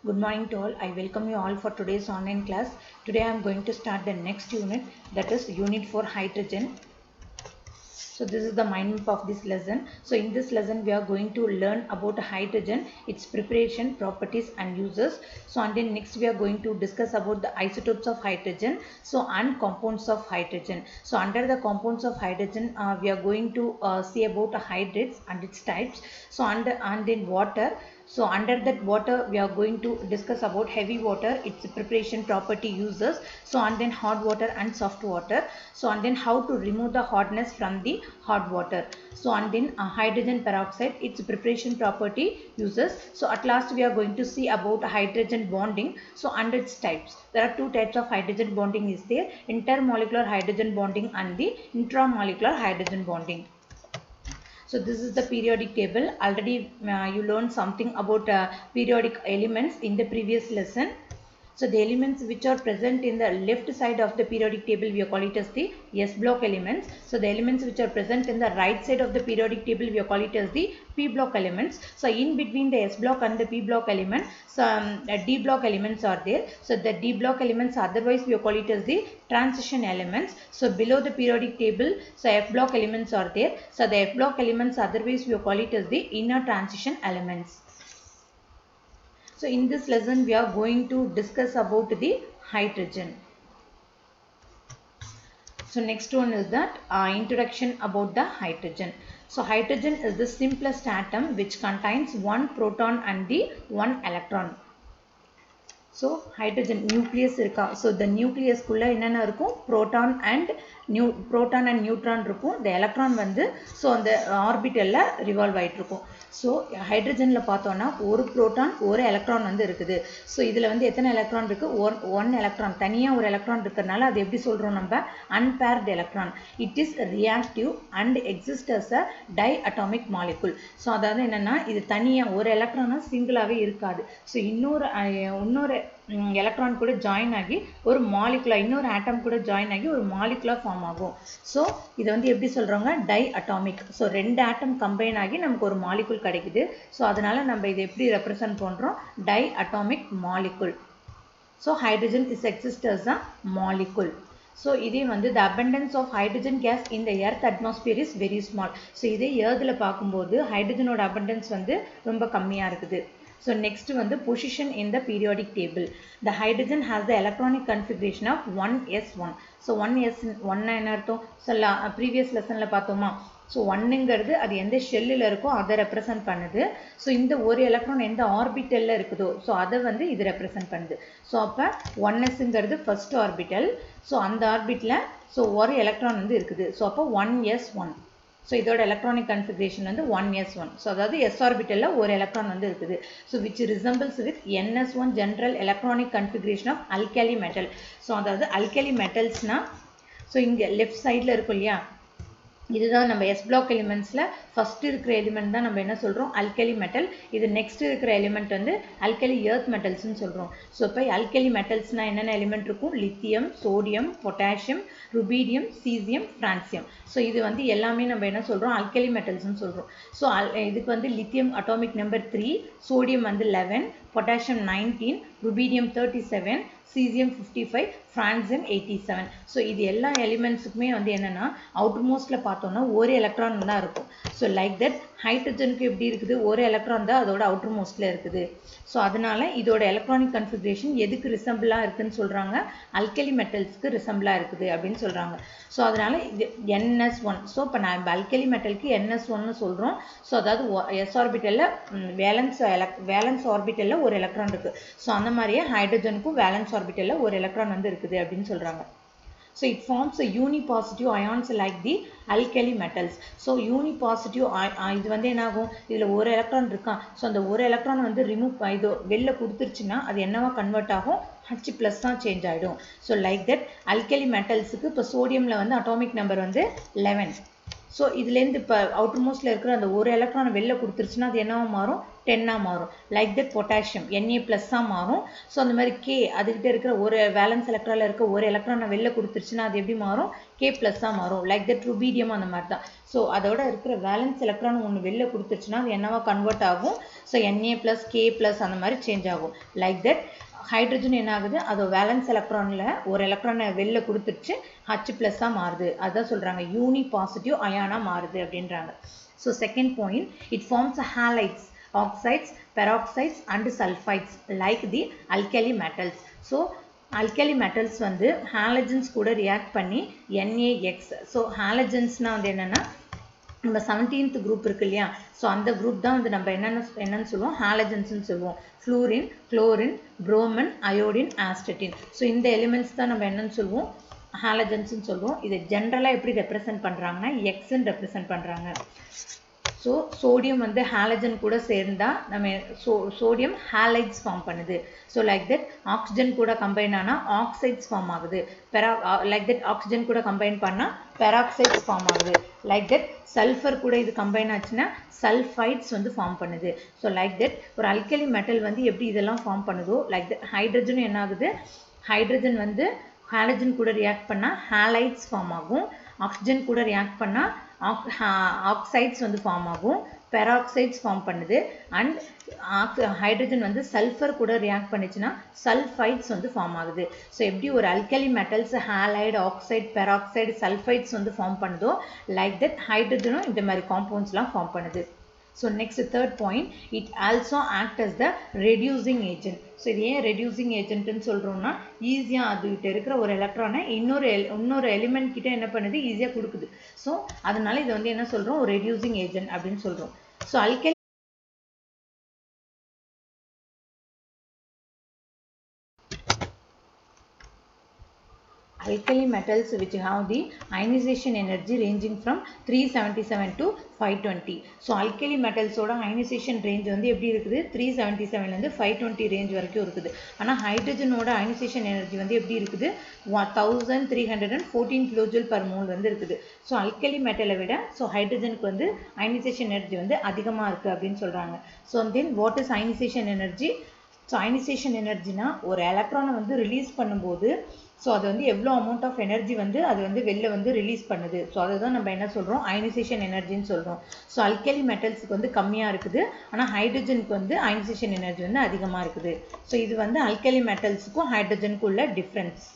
Good morning to all. I welcome you all for today's online class. Today I am going to start the next unit, that is unit for hydrogen. So this is the mind map of this lesson. So in this lesson we are going to learn about hydrogen, its preparation, properties and uses. So and then next we are going to discuss about the isotopes of hydrogen, so and compounds of hydrogen. So under the compounds of hydrogen we are going to see about hydrates and its types. So and then water. So under that water we are going to discuss about heavy water, its preparation, property, uses. So and then hot water and soft water. So and then how to remove the hotness from the hot water. So and then hydrogen peroxide, its preparation, property, uses. So at last we are going to see about hydrogen bonding, so and its types. There are two types of hydrogen bonding is there, intermolecular hydrogen bonding and the intramolecular hydrogen bonding. So this is the periodic table. Already you learned something about periodic elements in the previous lesson. So the elements which are present in the left side of the periodic table we call it as the S block elements. So the elements which are present in the right side of the periodic table we call it as the P block elements. So in between the S block and the P block element, some D block elements are there. So the D block elements otherwise we call it as the transition elements. So below the periodic table, so F block elements are there. So the F block elements otherwise we call it as the inner transition elements. So in this lesson we are going to discuss about the hydrogen. So next one is that introduction about the hydrogen. So hydrogen is the simplest atom which contains one proton and the one electron. So hydrogen nucleus irka. So the nucleus kulla enna irukum, proton and neutron irukum. The electron vandu so on the orbital la revolve aayittirukum. So hydrogen la pathona ஒரு proton ஒரு electron வந்து இருக்குது. So இதுல வந்து எத்தனை electron இருக்கு? one electron. தனியா ஒரு electron இருக்கறனால அது எப்படி சொல்றோம் நம்ம? Unpaired electron. It is reactive and exists as a diatomic molecule. So அதாவது என்னன்னா இது தனியா ஒரு electron சிங்கிளாவே இருக்காது. So இன்னொரு electron கூட join ஆகி ஒரு molecule இன்னொரு atom கூட join ஆகி ஒரு molecule form ஆகும். So இது வந்து எப்படி சொல்றாங்க? Diatomic. So ரெண்டு atom combine ஆகி நமக்கு ஒரு molecule கிடைக்குது. So அதனால நம்ம இதை எப்படி represent பண்றோம்? Diatomic molecule. So hydrogen is exists as a molecule. So இதே வந்து the abundance of hydrogen gas in the earth atmosphere is very small. So இதே earthல பார்க்கும்போது ஹைட்ரஜனோட abundance வந்து ரொம்ப கம்மியா இருக்குது. So next one, the position in the periodic table. The hydrogen has the electronic configuration of 1s1. So 1s1 என்ன அர்த்தம்? So previous lesson ல பார்த்தோமா? So 1ங்கிறது அது எந்த ஷெல்லில் இருக்கோ அதை ரெப்ரசன்ட் பண்ணுது. ஸோ இந்த ஒரு எலக்ட்ரான் எந்த ஆர்பிட்டலில் இருக்குதோ ஸோ அதை வந்து இது ரெப்ரசன்ட் பண்ணுது. ஸோ அப்போ 1sங்கிறது ஃபர்ஸ்ட் ஆர்பிட்டல். ஸோ அந்த ஆர்பிட்டில் ஸோ ஒரு எலக்ட்ரான் வந்து இருக்குது. ஸோ அப்போ 1s1. So இதோட electronic configuration வந்து 1s1. So அதாவது s orbital ஒரு electron வந்து இருக்குது. So which resembles with ns1 general electronic configuration of alkali metal. So அதாவது alkali metals-னா so இங்க left sideல இருக்கும் இல்லையா, இதுதான் நம்ம S block elementsல first இருக்கிற எலிமெண்ட் தான் நம்ம என்ன சொல்றோம்? alkali metal. இது next இருக்கிற எலிமெண்ட் வந்து alkali earth metals ன்னு சொல்றோம். சோ இப்போ alkali metals-னா என்னென்ன எலிமெண்ட் இருக்கும்? Lithium, sodium, potassium, rubidium, caesium, francium. So இது வந்து எல்லாமே நம்ம என்ன சொல்றோம்? alkali metals ன்னு சொல்றோம். சோ இதுக்கு வந்து லித்தியம் atomic number 3, சோடியம் வந்து 11, potassium 19, rubidium 37, cesium 55, francium 87. So இது எல்லா எலிமெண்ட்ஸ்க்குமே வந்து என்னன்னா அவுட்டர்மோஸ்ட்ல பார்த்தோம்னா ஒரு எலக்ட்ரான் தான் இருக்கும். So like that ஹைட்ரஜனுக்கு எப்படி இருக்குது? ஒரு எலக்ட்ரான் தான் அதோட அவுட்டர்மோஸ்ட்ல இருக்குது. So அதனால இதோட எலக்ட்ரானிக் கன்ஃபிகரேஷன் எதுக்கு ரிசம்பிளா இருக்குன்னு சொல்றாங்க? alkali metals-க்கு ரிசம்பிளா இருக்குது அப்படின்னு சொல்றாங்க. So அதனால இது ns1. So இப்போ நான் alkali metal-க்கு ns1 னு சொல்றோம். So அதாவது s ஆர்பிட்டல்ல வேலன்ஸ் ஆர்பிட்டல்ல ஒரு எலக்ட்ரான் இருக்கு. So அந்த மாதிரியே ஹைட்ரஜனுக்கும் வேலன்ஸ் ஆர்பிட்டல்ல ஒரு எலக்ட்ரான் வந்து இருக்குது அப்படின்னு சொல்றாங்க. So it forms a unipositive ions like the alkali metals. So unipositive இது வந்து என்ன ஆகும்? இதுல ஒரு எலக்ட்ரான் இருக்கா. So அந்த ஒரு எலக்ட்ரான் வந்து ரிமூவ் இது வெளில கொடுத்துருச்சுன்னா அது என்னவா கன்வெர்ட் ஆகும்? H+ தான் சேஞ்ச் ஆயிடும். So like that alkali metals-க்கு இப்போ சோடியம்ல வந்து அட்டாமிக் நம்பர் வந்து 11. ஸோ இதுலேருந்து இப்போ அவுட்டர் மோஸ்ட்டில் இருக்கிற அந்த ஒரு எலக்ட்ரானை வெளில கொடுத்துருச்சுன்னா அது என்னவா மாறும் 10 மாறும். லைக் தட் பொட்டாசியம் Na+ மாறும். ஸோ அந்த மாதிரி K அதுக்கிட்ட இருக்கிற ஒரு வேலன்ஸ் எலக்ட்ரானில் இருக்க ஒரு எலக்ட்ரானை வெளில கொடுத்துருச்சுன்னா அது எப்படி மாறும் K+ மாறும். லைக் தட் ருபீடியம் அந்த மாதிரி தான். ஸோ அதோட இருக்கிற வேலன்ஸ் எலக்ட்ரான் ஒன்று வெளில கொடுத்துருச்சுன்னா அது என்னவா கன்வெர்ட் ஆகும். ஸோ Na+, K+ அந்த மாதிரி சேஞ்ச் ஆகும். லைக் தட் ஹைட்ரஜன் என்ன ஆகுது அது வேலன்ஸ் எலக்ட்ரானில் ஒரு எலக்ட்ரானை வெளில கொடுத்துருச்சு H+ மாறுது. அதுதான் சொல்கிறாங்க யூனி பாசிட்டிவ் அயானாக மாறுது அப்படின்றாங்க. So second point, it forms halides, oxides, peroxides and sulfides like the alkali metals. So alkali metals வந்து halogens கூட react பண்ணி NaX. So halogens-னா வந்து என்னன்னா நம்ம 17th குரூப் இருக்கு இல்லையா, ஸோ அந்த குரூப் தான் வந்து நம்ம என்னன்னு சொல்லுவோம் ஹாலஜன்ஸ்னு சொல்லுவோம். Fluorine, chlorine, bromine, iodine, astatine. So இந்த எலிமெண்ட்ஸ் தான் நம்ம என்னன்னு சொல்லுவோம் ஹாலஜன்ஸ்னு சொல்லுவோம். இதை ஜென்ரலாக எப்படி ரெப்ரசென்ட் பண்ணுறாங்கன்னா எக்ஸ்ன்னு ரெப்ரசென்ட் பண்ணுறாங்க. ஸோ சோடியம் வந்து ஹாலஜன் கூட சேர்ந்தா நம்ம சோடியம் ஹாலைட்ஸ் ஃபார்ம் பண்ணுது. ஸோ லைக் தட் ஆக்சிஜன் கூட கம்பைன் ஆனால் ஆக்சைட்ஸ் ஃபார்ம் ஆகுது. லைக் தட் ஆக்சிஜன் கூட கம்பைன் பண்ணால் பெராக்சைட்ஸ் ஃபார்ம் ஆகுது. லைக் தட் சல்ஃபர் கூட இது கம்பைன் ஆச்சுன்னா சல்ஃபைட்ஸ் வந்து ஃபார்ம் பண்ணுது. ஸோ லைக் தட் ஒரு அல்கலி மெட்டல் வந்து எப்படி இதெல்லாம் ஃபார்ம் பண்ணுதோ லைக் தட் ஹைட்ரஜனும் என்ன ஆகுது, ஹைட்ரஜன் வந்து ஹாலஜன் கூட ரியாக்ட் பண்ணால் ஹாலைட்ஸ் ஃபார்ம் ஆகும். ஆக்சிஜன் கூட ரியாக்ட் பண்ணால் ஆக்சைட்ஸ் வந்து ஃபார்ம் ஆகும், பெராக்சைட்ஸ் ஃபார்ம் பண்ணுது. அண்ட் ஹைட்ரஜன் வந்து சல்ஃபர் கூட ரியாக்ட் பண்ணிச்சுன்னா சல்ஃபைட்ஸ் வந்து ஃபார்ம் ஆகுது. ஸோ எப்படி ஒரு alkali metals halide, oxide, peroxide, sulphides வந்து ஃபார்ம் பண்ணுதோ லைக் தட் ஹைட்ரஜனும் இந்த மாதிரி காம்பவுண்ட்ஸ்லாம் ஃபார்ம் பண்ணுது. So next third point, it also act as the reducing agent. So இது ஏன் reducing agent ன்னு சொல்றோம்னா ஈஸியா அதுகிட்ட இருக்கிற ஒரு எலக்ட்ரானை இன்னொரு எலிமெண்ட் கிட்ட என்ன பண்ணுது ஈஸியா கொடுக்குது. ஸோ அதனால இது வந்து என்ன சொல்றோம் ஒரு reducing agent அப்படின்னு சொல்றோம். So alkali metals which have the ionization energy ranging from 377 to 520. So alkali metals ஓட ionization range வந்து எப்படி இருக்குது 377 ல இருந்து 520 range வரைக்கும் இருக்குது. ஆனா ஹைட்ரஜன் ஓட ionization energy வந்து எப்படி இருக்குது 1314 kilojoule per mole வந்து இருக்குது. So alkali metal விட ஹைட்ரஜனுக்கு வந்து ionization energy வந்து அதிகமா இருக்கு அப்படின்னு சொல்றாங்க. So then what is ionization energy? So ionization energy னா ஒரு எலக்ட்ரானை வந்து ரிலீஸ் பண்ணும்போது ஸோ அது வந்து எவ்வளோ அமௌண்ட் ஆஃப் எனர்ஜி வந்து அது வந்து வெளில வந்து ரிலீஸ் பண்ணுது. ஸோ அதை தான் நம்ம என்ன சொல்கிறோம் அயனைசேஷன் எனர்ஜின்னு சொல்கிறோம். ஸோ அல்கலி மெட்டல்ஸுக்கு வந்து கம்மியாக இருக்குது, ஆனால் ஹைட்ரஜனுக்கு வந்து அயனைசேஷன் எனர்ஜி வந்து அதிகமாக இருக்குது. ஸோ இது வந்து அல்கலி மெட்டல்ஸுக்கும் ஹைட்ரஜனுக்கும் உள்ள difference.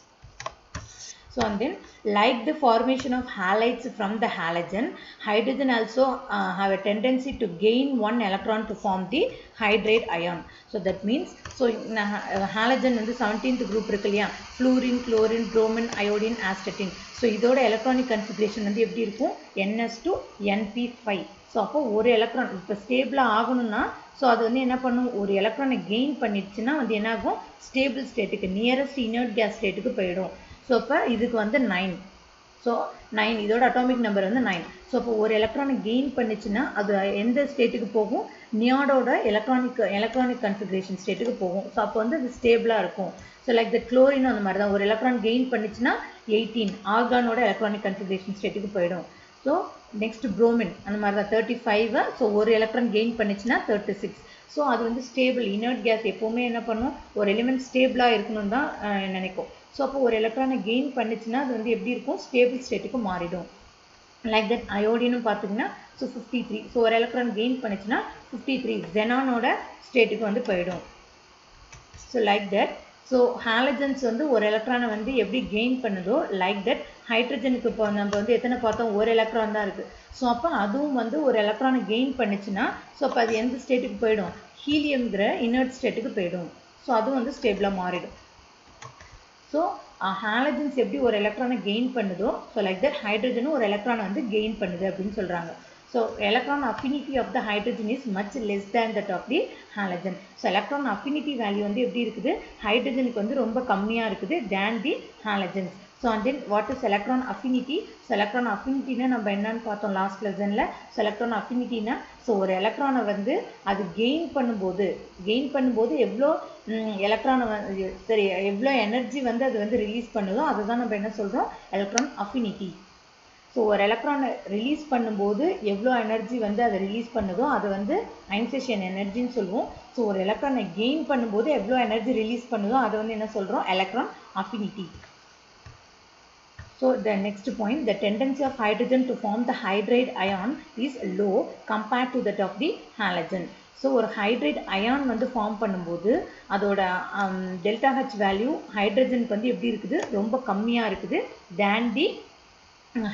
So and then like the formation of halides from the halogen, hydrogen also have a tendency to gain one electron to form the hydride ion. So that means halogen வந்து 17th group இருக்கு இல்லையா, fluorine, chlorine, bromine, iodine, astatine. So இதோட electronic configuration வந்து எப்படி இருக்கும் NS2 NP5. So அப்போ ஒரு electron இப்போ ஸ்டேபிளாக ஆகணும்னா ஸோ அது வந்து என்ன பண்ணும் ஒரு எலக்ட்ரானை கெயின் பண்ணிடுச்சுன்னா வந்து என்ன ஆகும் ஸ்டேபிள் ஸ்டேட்டுக்கு நியரஸ்ட் இனர்ட் கேஸ் ஸ்டேட்டுக்கு போயிடும். ஸோ இப்போ இதுக்கு வந்து 9. ஸோ 9 இதோட அட்டாமிக் நம்பர் வந்து 9. ஸோ இப்போ ஒரு எலக்ட்ரானை கெயின் பண்ணிச்சுன்னா அது எந்த ஸ்டேட்டுக்கு போகும் நியாடோட எலக்ட்ரானிக் கன்ஃபிகரேஷன் ஸ்டேட்டுக்கு போகும். ஸோ அப்போ வந்து அது ஸ்டேபிளாக இருக்கும். ஸோ லைக் த குளோரின் அந்த மாதிரி தான் ஒரு எலக்ட்ரான் கெயின் பண்ணிச்சுன்னா 18 ஆர்கானோட எலக்ட்ரானிக் கன்ஃபிகரேஷன் ஸ்டேட்டுக்கு போயிடும். ஸோ நெக்ஸ்ட் புரோமின் அந்த மாதிரி தான் 35. ஸோ ஒரு எலக்ட்ரான் கெயின் பண்ணிச்சுன்னா 36. ஸோ அது வந்து ஸ்டேபிள் இனர்ட் கேஸ் எப்போவுமே என்ன பண்ணும் ஒரு எலிமெண்ட் ஸ்டேபிளாக இருக்கணும்னு தான் நினைக்கும். ஸோ அப்போ ஒரு எலக்ட்ரானை கெயின் பண்ணிச்சுன்னா அது வந்து எப்படி இருக்கும் ஸ்டேபிள் ஸ்டேட்டுக்கு மாறிடும். லைக் தட் அயோடினும் பார்த்தீங்கன்னா ஸோ 53. ஸோ ஒரு எலக்ட்ரான் கெயின் பண்ணிச்சுன்னா 53 ஜெனானோட ஸ்டேட்டுக்கு வந்து போயிடும். So like that so halogens வந்து ஒரு எலக்ட்ரானை வந்து எப்படி கெயின் பண்ணுதோ லைக் தட் ஹைட்ரஜனுக்கு இப்போ நம்ம வந்து எத்தனை பார்த்தோம் ஒரு எலக்ட்ரான் தான் இருக்குது. ஸோ அப்போ அதுவும் வந்து ஒரு எலக்ட்ரானை கெயின் பண்ணிச்சுன்னா ஸோ அப்போ அது எந்த ஸ்டேட்டுக்கு போயிடும் ஹீலியம்ங்கிற இனர்ட் ஸ்டேட்டுக்கு போயிடும். ஸோ அதுவும் வந்து ஸ்டேபிளாக மாறிடும். ஸோ ஹாலஜன்ஸ் எப்படி ஒரு எலக்ட்ரானை கெயின் பண்ணுதோ ஸோ லைக் தட் ஹைட்ரஜனும் ஒரு எலக்ட்ரானை வந்து கெயின் பண்ணுது அப்படின்னு சொல்கிறாங்க. So electron affinity of the hydrogen is much less than that of the halogen. So electron affinity value வந்து எப்படி இருக்குது ஹைட்ரஜனுக்கு வந்து ரொம்ப கம்மியாக இருக்குது than the halogens. So and then what is electron affinity? So electron அஃபினிட்டினா நம்ம என்னன்னு பார்த்தோம் லாஸ்ட் லெசனில். ஸோ எலக்ட்ரான் அஃபினிட்டினா ஸோ ஒரு எலக்ட்ரானை வந்து அது கெயின் பண்ணும்போது எவ்வளோ எலக்ட்ரானை வந்து சரி எவ்வளோ எனர்ஜி வந்து அது வந்து ரிலீஸ் பண்ணுதோ அதுதான் நம்ம என்ன சொல்கிறோம் எலக்ட்ரான் அஃபினிட்டி. ஸோ ஒரு எலக்ட்ரானை ரிலீஸ் பண்ணும்போது எவ்வளோ எனர்ஜி வந்து அதை ரிலீஸ் பண்ணுதோ அதை வந்து அயனைசேஷன் எனர்ஜின்னு சொல்லுவோம். ஸோ ஒரு எலக்ட்ரானை கெயின் பண்ணும்போது எவ்வளோ எனர்ஜி ரிலீஸ் பண்ணுதோ அதை வந்து என்ன சொல்கிறோம்? Electron affinity. So the next point, the tendency of hydrogen to form the hydride ion is low compared to that of the halogen. So ஒரு ஹைட்ரைட் அயான் வந்து ஃபார்ம் பண்ணும்போது அதோட டெல்டா ஹெச் வேல்யூ ஹைட்ரஜனுக்கு வந்து எப்படி இருக்குது? ரொம்ப கம்மியாக இருக்குது தேன் தி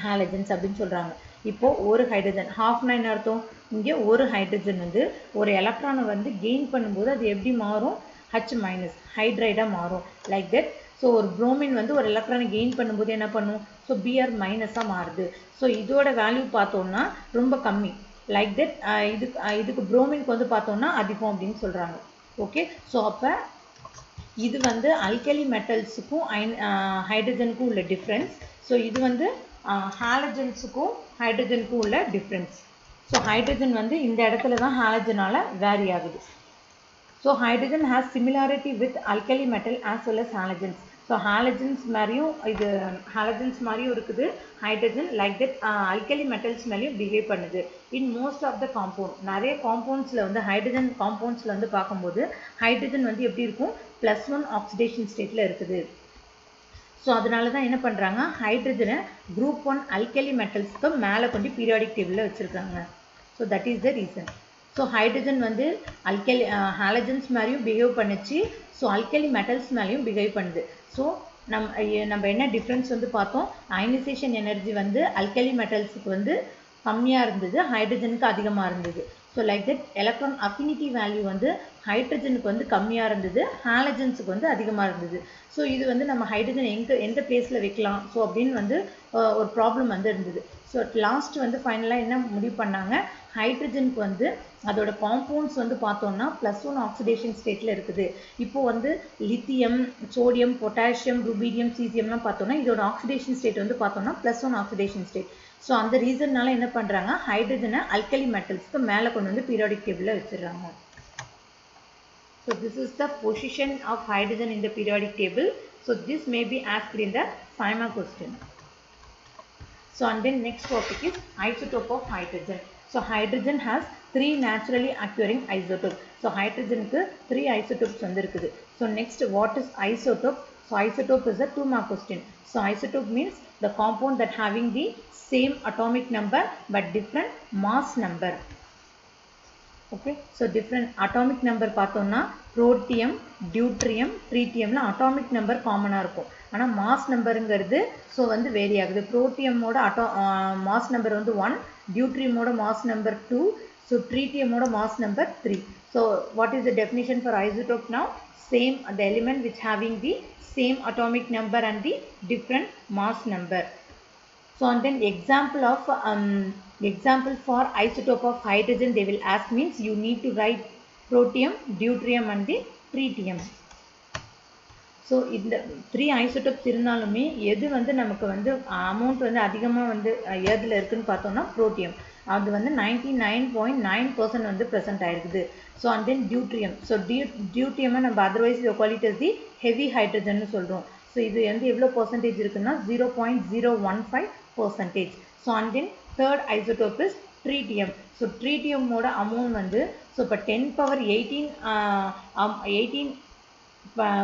ஹாலஜன்ஸ் அப்படின்னு சொல்கிறாங்க. இப்போது ஒரு ஹைட்ரஜன் ஹாஃப்னா என்ன அர்த்தம்? இங்கே ஒரு ஹைட்ரஜன் வந்து ஒரு எலக்ட்ரானை வந்து கெயின் பண்ணும்போது அது எப்படி மாறும்? H மைனஸ் ஹைட்ரைடாக மாறும். Like that. ஸோ ஒரு புரோமின் வந்து ஒரு எலக்ட்ரானை கெயின் பண்ணும்போது என்ன பண்ணும்? ஸோ Br மைனஸாக மாறுது. ஸோ இதோட வேல்யூ பார்த்தோம்னா ரொம்ப கம்மி. Like that. இதுக்கு புரோமினுக்கு வந்து பார்த்தோம்னா அதிகம் அப்படின்னு சொல்கிறாங்க. ஓகே. ஸோ அப்போ இது வந்து அல்கலி மெட்டல்ஸுக்கும் ஹைட்ரஜனுக்கும் உள்ள டிஃப்ரென்ஸ். ஸோ இது வந்து ஹாலஜன்ஸுக்கும் ஹைட்ரஜனுக்கும் உள்ள டிஃப்ரென்ஸ். ஸோ ஹைட்ரஜன் வந்து இந்த இடத்துல தான் ஹாலஜனால் வேரி ஆகுது. So hydrogen has similarity with alkali metal as well as halogens. So halogens மாதிரியும் இது halogens மாதிரியும் இருக்குது hydrogen. Like that alkali metals மேலேயும் behave பண்ணுது. In most of the compound நிறைய compoundsல வந்து hydrogen compoundsல வந்து பார்க்கும்போது hydrogen வந்து எப்படி இருக்கும்? +1 oxidation stateல இருக்குது. ஸோ அதனால தான் என்ன பண்ணுறாங்க? ஹைட்ரஜனை group 1 alkali metals மேலே கொண்டு பீரியாடிக் டேபிளில் வச்சுருக்காங்க. So that is the reason. So hydrogen வந்து அல்கலி ஹாலஜன்ஸ் மாதிரியும் பிஹேவ் பண்ணுச்சு. ஸோ அல்கலி மெட்டல்ஸ் மேலேயும் பிஹேவ் பண்ணுது. ஸோ நம்ம என்ன டிஃப்ரென்ஸ் வந்து பார்த்தோம்? அயனைசேஷன் எனர்ஜி வந்து அல்கலி மெட்டல்ஸுக்கு வந்து கம்மியாக இருந்தது, ஹைட்ரஜனுக்கு அதிகமாக இருந்தது. So like that electron affinity value வந்து ஹைட்ரஜனுக்கு வந்து கம்மியாக இருந்தது, ஹாலஜன்ஸுக்கு வந்து அதிகமாக இருந்தது. ஸோ இது வந்து நம்ம ஹைட்ரஜன் எந்த பிளேஸில் வைக்கலாம் ஸோ அப்படின்னு வந்து ஒரு ப்ராப்ளம் வந்து இருந்தது. ஸோ லாஸ்ட் வந்து ஃபைனலாக என்ன முடிவு பண்ணாங்க? ஹைட்ரஜனுக்கு வந்து அதோட காம்பவுண்ட்ஸ் வந்து பார்த்தோம்னா +1 ஆக்சிடேஷன் ஸ்டேட்டில் இருக்குது. இப்போது வந்து லித்தியம், சோடியம், பொட்டாசியம், ருபீடியம், சீசியம்லாம் பார்த்தோம்னா இதோட ஆக்சிடேஷன் ஸ்டேட் வந்து பார்த்தோம்னா +1 ஆக்சிடேஷன் ஸ்டேட். ஸோ அந்த ரீசன்னால என்ன பண்ணுறாங்க? ஹைட்ரஜனை அல்கலி மெட்டல்ஸ்க்கு மேலே கொண்டு வந்து பீரியாடிக் டேபிளில் வச்சிடுறாங்க. So this is the position of hydrogen in the periodic table. So this may be asked in the 5 mark question. So and then next topic is isotope of hydrogen. So hydrogen has 3 naturally occurring isotopes. So hydrogen ku 3 isotopes vandirukkudu. So next, what is isotope? So isotope is a 2 mark question. So isotope means the compound that having the same atomic number but different mass number. Okay, so different atomic number பார்த்தோம்னா protium, deuterium, tritium ல atomic number common இருக்கும். ஆனா mass numberங்கிறது so வந்து vary ஆகுது. protium ஓட mass number வந்து 1, deuterium ஓட mass number 2, so tritium ஓட mass number 3. So what is the definition for isotope now? Same, the element which having the same atomic number and the different mass number. So and then example for isotope of hydrogen they will ask means you need to write protium, deuterium and the tritium. So இந்த 3 isotopes இருந்தாலுமே எது வந்து நமக்கு வந்து amount வந்து அதிகமாக வந்து எதில் இருக்குன்னு பார்த்தோம்னா protium. அது வந்து 99.9% வந்து present ஆயிருக்குது. So and then deuterium. So deuterium நம்ம otherwise we call it as the heavy hydrogen னு சொல்றோம். So இது வந்து எவ்வளோ percentage இருக்குன்னா 0.015%. So and then third isotope is tritium. So tritium ஓட amount வந்து so இப்போ 10^18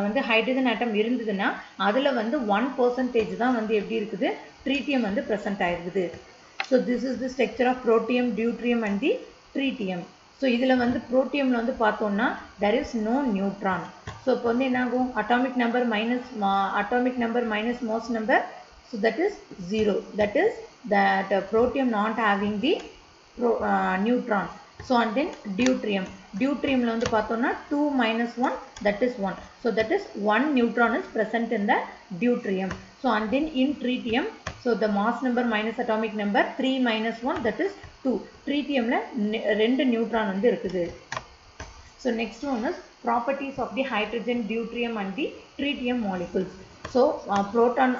வந்து ஹைட்ரஜன் ஆட்டம் இருந்ததுன்னா அதில் வந்து 1% தான் வந்து எப்படி இருக்குது tritium வந்து present ஆயிருக்குது. So this is the structure of protium, deuterium and the tritium. So இதில் வந்து protiumல வந்து பார்த்தோம்னா there is no neutron. So இப்போ வந்து என்ன ஆகும்? atomic number minus mass number, so that is 0. That is that protium not having the neutron. So and then deuteriumல வந்து பார்த்தோம்னா 2 minus 1, that is 1. So that is 1 neutron is present in the deuterium. So and then in tritium, so the mass number minus atomic number 3 minus 1, that is 2. tritiumல 2 neutron வந்து இருக்குது. So next one is properties of the hydrogen, deuterium and the tritium molecules. So protium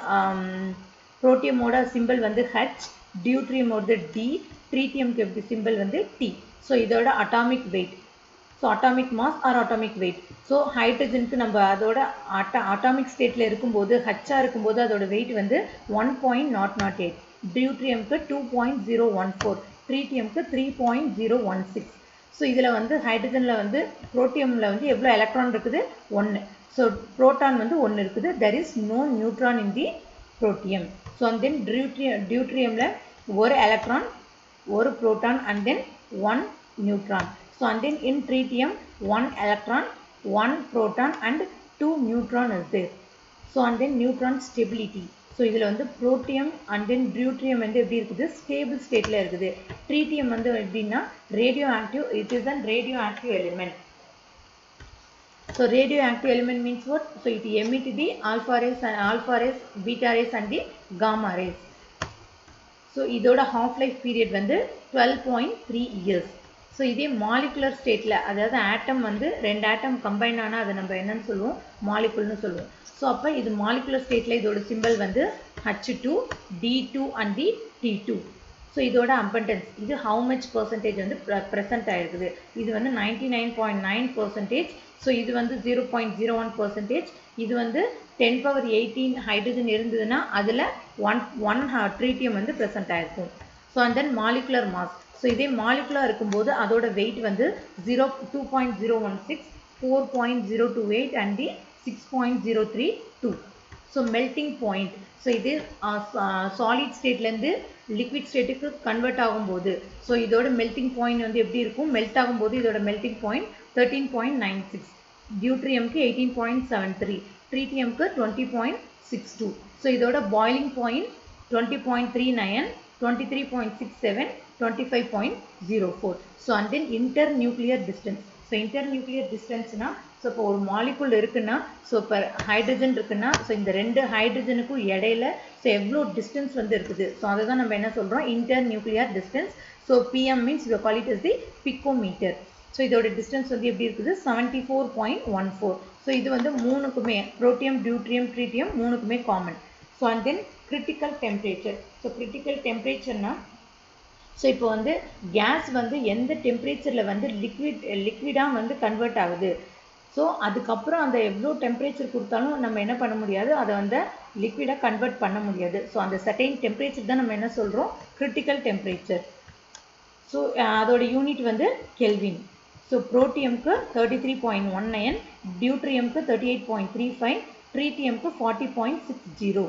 ஓட symbol வந்து H, deuterium ஓட D, tritium க்கு symbol வந்து T. So இதோட atomic weight. So atomic mass or atomic weight. So hydrogen க்கு நம்ம அதோட atomic stateல இருக்கும்போது H இருக்கும்போது அதோட weight வந்து 1.008. டியூட்ரியம்க்கு 2.014, ட்ரீட்டியம்க்கு 3.016. ஸோ இதில் வந்து ஹைட்ரஜனில் வந்து புரோட்டியமில் வந்து எவ்வளோ எலக்ட்ரான் இருக்குது? 1. ஸோ புரோட்டான் வந்து 1 இருக்குது. There is no neutron in the protium. So and then டியூட்ரியமில் ஒரு எலக்ட்ரான், ஒரு proton and then 1 neutron. So and then in tritium 1 electron, 1 proton and 2 neutron is there. So and then neutron stability. So இதில் வந்து protium and then deuterium வந்து எப்படி இருக்குது? Stable stateல இருக்குது. Tritium வந்து எப்படின்னா radioactive, it is a radioactive element. So radioactive element means what? So it emit the alpha rays, beta rays and the gamma rays. So இதோட half life period வந்து 12.3 years. So இதே molecular ஸ்டேட்டில், அதாவது ஆட்டம் வந்து 2 ஆட்டம் combine ஆனால் அதை நம்ம என்னன்னு சொல்லுவோம்? மாலிகுல்னு சொல்லுவோம். ஸோ அப்போ இது மாலிகுலர் ஸ்டேட்டில் இதோட சிம்பிள் வந்து H2, D2 and the T2. So இதோட அபண்டன்ஸ் இது ஹவு மச் பர்சன்டேஜ் வந்து ப்ரெசென்ட் ஆகிருக்குது? இது வந்து 99.9%. ஸோ இது வந்து 0.01%. இது வந்து 10^18 ஹைட்ரஜன் இருந்ததுன்னா அதில் 1 ட்ரீட்டியம் வந்து ப்ரெசென்ட் ஆகிருக்கும். So and then molecular mass. So இதே மாலிகுலர் இருக்கும்போது அதோட வெயிட் வந்து 2.016, 4.028 and the 6.032. So melting point. So இது சாலிட் ஸ்டேட்லேருந்து லிக்விட் ஸ்டேட்டுக்கு கன்வெர்ட் ஆகும்போது ஸோ இதோட மெல்டிங் பாயிண்ட் வந்து எப்படி இருக்கும்? மெல்ட் ஆகும்போது இதோட மெல்டிங் பாயிண்ட் 13.96, டியூட்ரியம்க்கு 18.73, ட்ரீட்டியம்க்கு 20.62. ஸோ இதோட boiling point 20.39, 23.67, 25.04. So and then internuclear distance. So internuclear டிஸ்டன்ஸ்னா ஸோ இப்போ ஒரு மாலிகுல் இருக்குன்னா, ஸோ இப்போ ஹைட்ரஜன் இருக்குன்னா, ஸோ இந்த 2 ஹைட்ரஜனுக்கும் இடையில ஸோ எவ்வளோ டிஸ்டன்ஸ் வந்து இருக்குது? ஸோ அதை தான் நம்ம என்ன சொல்கிறோம்? Internuclear distance. So PM means we call it is the picometre. So இதோட டிஸ்டன்ஸ் வந்து எப்படி இருக்குது? 74.14. ஸோ இது வந்து மூணுக்குமே புரோட்டியம், டியூட்ரியம், ட்ரீட்டியம் மூணுக்குமே common. So and then critical temperature. So critical டெம்பரேச்சர்னா ஸோ இப்போ வந்து கேஸ் வந்து எந்த டெம்பரேச்சரில் வந்து லிக்விடாக வந்து கன்வெர்ட் ஆகுது? ஸோ அதுக்கப்புறம் அந்த எவ்வளோ டெம்பரேச்சர் கொடுத்தாலும் நம்ம என்ன பண்ண முடியாது? அதை வந்து லிக்விடாக கன்வெர்ட் பண்ண முடியாது. ஸோ அந்த செர்டைன் டெம்பரேச்சர் தான் நம்ம என்ன சொல்கிறோம்? Critical temperature. ஸோ அதோட யூனிட் வந்து kelvin. So புரோட்டியம்க்கு 33.19, டியூட்ரியம்க்கு 38.35, ட்ரீட்டியம்க்கு 40.60.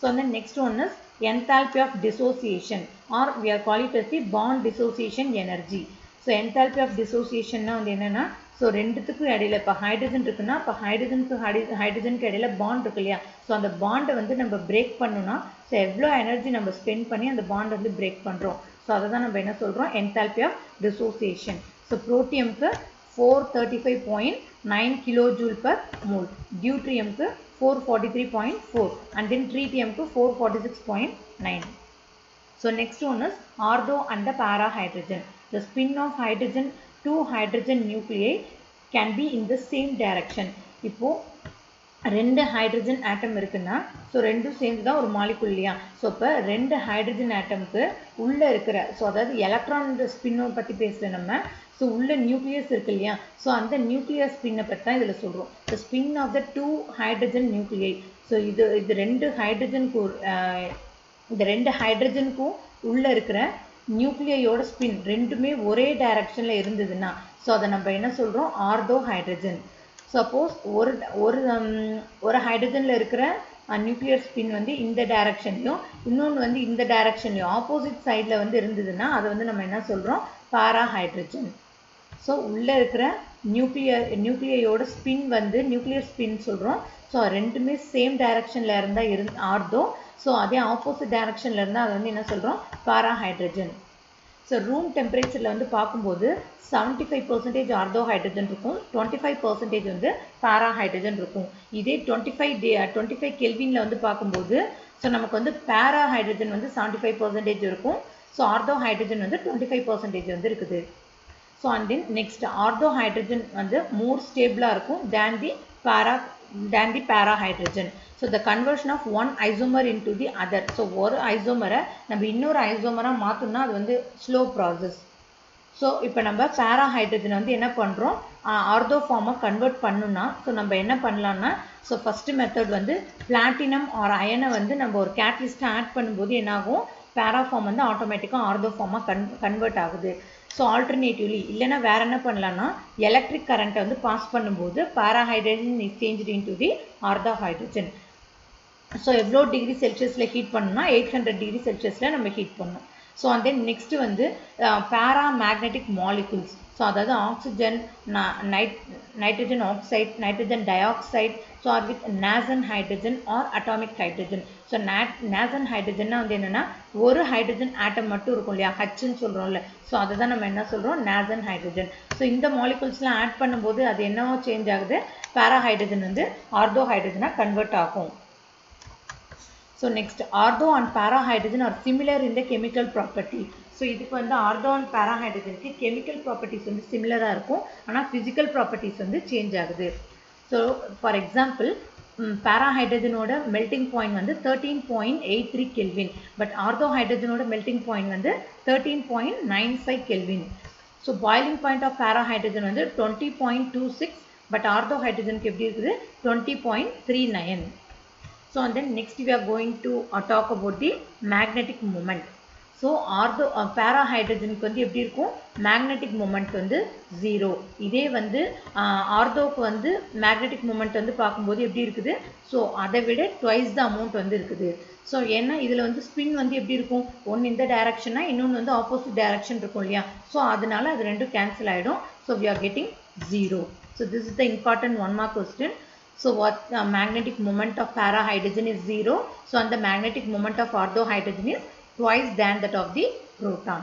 So and the next one is enthalpy of dissociation, or we are call it as the bond dissociation energy. So enthalpy of dissociation na வந்து என்னன்னா, so ரெண்டுத்துக்கும் இடையில இப்போ hydrogen இருக்குன்னா, இப்போ ஹைட்ரஜனுக்கு இடையில பாண்ட் இருக்கு இல்லையா? ஸோ அந்த பாண்டை வந்து நம்ம பிரேக் பண்ணணும்னா ஸோ எவ்வளோ எனர்ஜி நம்ம ஸ்பெண்ட் பண்ணி அந்த பாண்டை வந்து பிரேக் பண்ணுறோம்? ஸோ அதை தான் நம்ம என்ன சொல்கிறோம்? enthalpy of dissociation. ஸோ புரோட்டியம்க்கு 435.9 kilojoule per mole, டியூட்ரியம்க்கு 443.4 and then tritiumக்கு 446.9. So next one is ortho and the para hydrogen. The spin of hydrogen, 2 hydrogen nuclei can be in the same direction. இப்போ 2 hydrogen atom இருக்குன்னா so ரெண்டும் சேர்ந்து தான் ஒரு molecule இல்லையா? ஸோ இப்போ 2 ஹைட்ரஜன் ஆட்டமுக்கு உள்ளே இருக்கிற ஸோ அதாவது எலக்ட்ரான் ஸ்பின்னை பற்றி பேசுகிற நம்ம. ஸோ உள்ள நியூக்ளியஸ் இருக்கு இல்லையா? ஸோ அந்த நியூக்ளியஸ் ஸ்பின்னை பற்றி தான் இதில் சொல்கிறோம். The spin of the 2 hydrogen நியூக்ளியை. ஸோ இது 2 ஹைட்ரஜனுக்கும் உள்ளே இருக்கிற நியூக்ளியோட ஸ்பின் ரெண்டுமே ஒரே டைரக்ஷனில் இருந்ததுன்னா ஸோ அதை நம்ம என்ன சொல்கிறோம்? Ortho hydrogen. சப்போஸ் ஒரு ஹைட்ரஜனில் இருக்கிற நியூக்ளியர் ஸ்பின் வந்து இந்த டைரக்ஷன்லையும் இன்னொன்று வந்து இந்த டைரக்ஷன்லையும் ஆப்போசிட் சைடில் வந்து இருந்ததுன்னா அதை வந்து நம்ம என்ன சொல்கிறோம்? பாரா ஹைட்ரஜன். ஸோ உள்ளே இருக்கிற நியூக்ளியோட ஸ்பின் வந்து நியூக்ளியர் ஸ்பின் சொல்கிறோம். ஸோ ரெண்டுமே சேம் டைரக்ஷனில் இருந்தால் ஆர்தோ. ஸோ அதே ஆப்போசிட் டைரக்ஷனில் இருந்தால் அதை வந்து என்ன சொல்கிறோம்? பாரா ஹைட்ரஜன். ஸோ ரூம் டெம்பரேச்சரில் வந்து பார்க்கும்போது 75% ஆர்தோ ஹைட்ரஜன் இருக்கும், 25% வந்து பாரா ஹைட்ரஜன் இருக்கும். இதே 25 கெல்வினில் வந்து பார்க்கும்போது ஸோ நமக்கு வந்து பாரா ஹைட்ரஜன் வந்து 75% இருக்கும். ஸோ ஆர்தோ ஹைட்ரஜன் வந்து 25% வந்து இருக்குது. So and then next ortho hydrogen வந்து மோர் ஸ்டேபிளாக இருக்கும் than the para hydrogen. So the conversion of one isomer into the other. So ஒரு ஐசோமரை நம்ம இன்னொரு ஐசோமராக மாற்றணும்னா அது வந்து ஸ்லோ ப்ராசஸ். ஸோ இப்போ நம்ம பேரா ஹைட்ரஜன் வந்து என்ன பண்ணுறோம், ஆர்தோ ஃபார்மை கன்வெர்ட் பண்ணணும்னா ஸோ நம்ம என்ன பண்ணலாம்னா, ஸோ ஃபஸ்ட்டு மெத்தட் வந்து பிளாட்டினம் ஆர் அயனை வந்து நம்ம ஒரு கேட்டலிஸ்ட்டை ஆட் பண்ணும்போது என்னாகும், பேரா ஃபார்ம் வந்து ஆட்டோமேட்டிக்காக ஆர்தோ ஃபார்மாக கன்வெர்ட் ஆகுது. ஸோ ஆல்டர்னேட்டிவ்லி இல்லைன்னா வேறு என்ன பண்ணலான்னா, எலக்ட்ரிக் கரண்ட்டை வந்து பாஸ் பண்ணும்போது para hydrogen is changed into the ortho hydrogen. So எவ்வளோ டிகிரி செல்சியஸில் ஹீட் பண்ணணும்னா 800 டிகிரி செல்சியஸில் நம்ம ஹீட் பண்ணணும். ஸோ அண்ட் தென் நெக்ஸ்ட்டு வந்து பேராமேக்னெட்டிக் மாலிகுல்ஸ். ஸோ அதாவது oxygen, nitrogen oxide, nitrogen dioxide, so or with nascent hydrogen or atomic hydrogen. So nascent ஹைட்ரஜன்னா வந்து என்னென்னா ஒரு ஹைட்ரஜன் ஆட்டம் மட்டும் இருக்கும் இல்லையா, ஹச்சுன்னு சொல்கிறோம்ல, ஸோ அதை தான் நம்ம என்ன சொல்கிறோம், நேசன் ஹைட்ரஜன். ஸோ இந்த மாலிகுல்ஸ்லாம் ஆட் பண்ணும்போது அது என்னவோ சேஞ்ச் ஆகுது, பேரா ஹைட்ரஜன் வந்து ஆர்தோ ஹைட்ரஜனாக கன்வெர்ட் ஆகும். So next, ortho and para hydrogen are similar in the chemical property. So இதுக்கு வந்து ortho and para hydrogen க்கு chemical properties வந்து similar-ஆ இருக்கும், ஆனால் physical properties வந்து change ஆகுது. So for example, para hydrogen ஓட melting point வந்து 13.83 Kelvin, but ortho hydrogen ஓட melting point வந்து 13.95 Kelvin. So boiling point of para hydrogen வந்து 20.26, but ortho hydrogen க்கு எப்படி இருக்குது 20.39. So and then next we are going to talk about the magnetic moment. So ortho para hydrogen க்கு வந்து எப்படி இருக்கும், magnetic moment வந்து 0. இதே வந்து ஆர்தோக்கு வந்து magnetic moment வந்து பார்க்கும்போது எப்படி இருக்குது, ஸோ அதை விட twice the amount வந்து இருக்குது. ஸோ ஏன்னா இதில் வந்து ஸ்பின் வந்து எப்படி இருக்கும், ஒன்று இந்த டைரக்ஷனா இன்னொன்று வந்து ஆப்போசிட் டைரக்ஷன் இருக்கும் இல்லையா, ஸோ அதனால அது ரெண்டும் கேன்சல் ஆகிடும். So we are getting 0. So this is the important 1 mark question. So what magnetic moment of para hydrogen is 0. So and the magnetic moment of ortho hydrogen is twice than that of the proton.